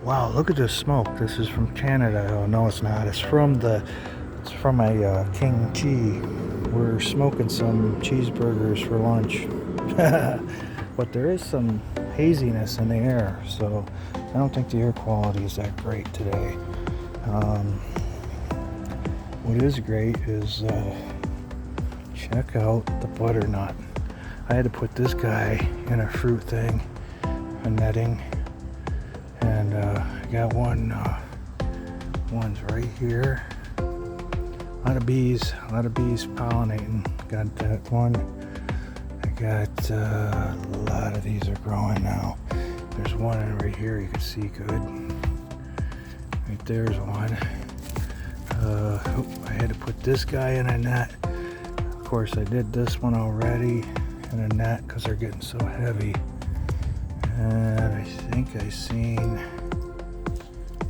Wow, look at this smoke. This is from Canada. Oh, no, it's not. It's from a King G. We're smoking some cheeseburgers for lunch. But there is some haziness in the air, so I don't think the air quality is that great today. What is great is check out the butternut. I had to put this guy in a fruit thing, a netting, and I got one's right here. A lot of bees pollinating. Got that one. I got a lot of these are growing now. There's one right here you can see good. Right there's one. I had to put this guy in a net. Of course, I did this one already in a net because they're getting so heavy. And I think I seen,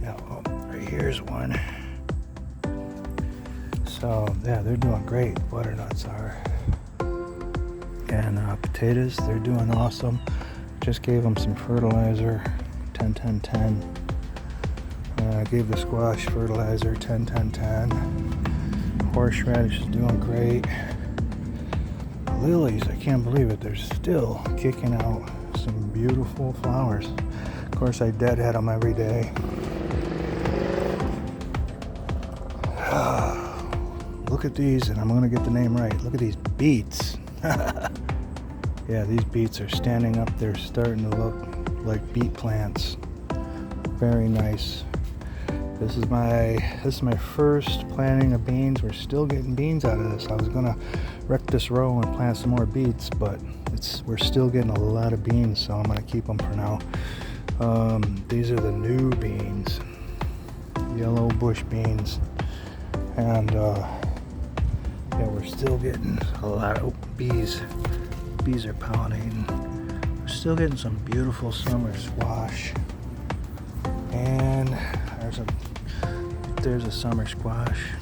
yeah, oh, right here's one. So yeah, they're doing great. Butternuts are. And potatoes, they're doing awesome. Just gave them some fertilizer, 10-10-10. I gave the squash fertilizer 10-10-10. Horseradish is doing great. Lilies, I can't believe it. They're still kicking out some beautiful flowers. Of course, I deadhead them every day. Look at these, and I'm going to get the name right. Look at these beets. Yeah, these beets are standing up. They're starting to look like beet plants. Very nice. This is my first planting of beans. We're still getting beans out of this. I was gonna wreck this row and plant some more beets, but we're still getting a lot of beans, so I'm gonna keep them for now. These are the new beans, yellow bush beans, and yeah, we're still getting a lot of bees. Bees are pollinating. We're still getting some beautiful summer squash, and there's a summer squash.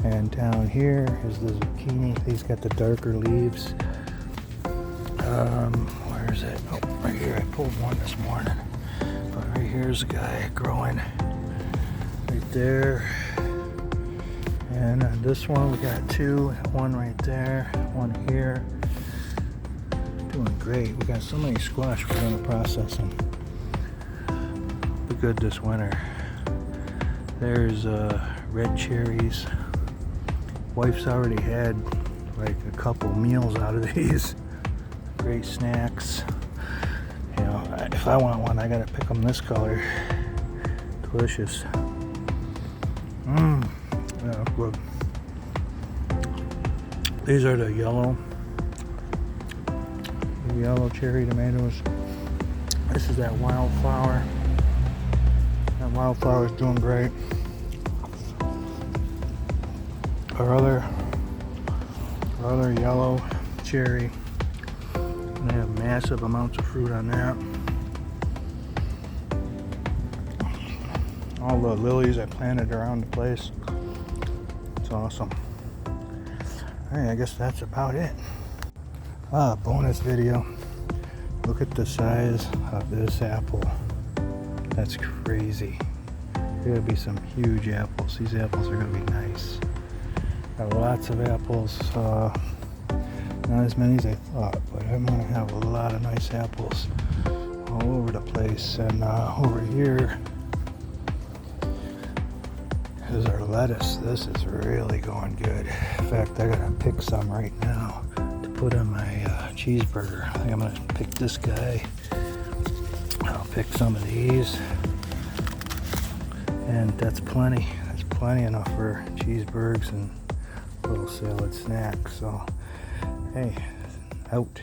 And down here is the zucchini. These got the darker leaves. Where is it? Oh, right here. I pulled one this morning. But right here's a guy growing. Right there. And this one we got two. One right there. One here. Doing great. We got so many squash. We're gonna process them. Be good this winter. There's red cherries. Wife's already had like a couple meals out of these. Great snacks. You know, if I want one, I gotta pick them this color. Delicious. Yeah, good. These are the yellow cherry tomatoes. This is that wildflower. That wildflower is doing great. Our other yellow cherry. And they have massive amounts of fruit on that. All the lilies I planted around the place. It's awesome. Alright, I guess that's about it. Bonus video. Look at the size of this apple. That's crazy. There gonna be some huge apples. These apples are gonna be nice. Got lots of apples. Not as many as I thought, but I'm gonna have a lot of nice apples all over the place. And over here is our lettuce. This is really going good. In fact, I gotta pick some right now to put on my cheeseburger. I think I'm gonna pick this guy. I'll pick some of these, and that's plenty. That's plenty enough for cheeseburgers and little salad snack. So hey, out.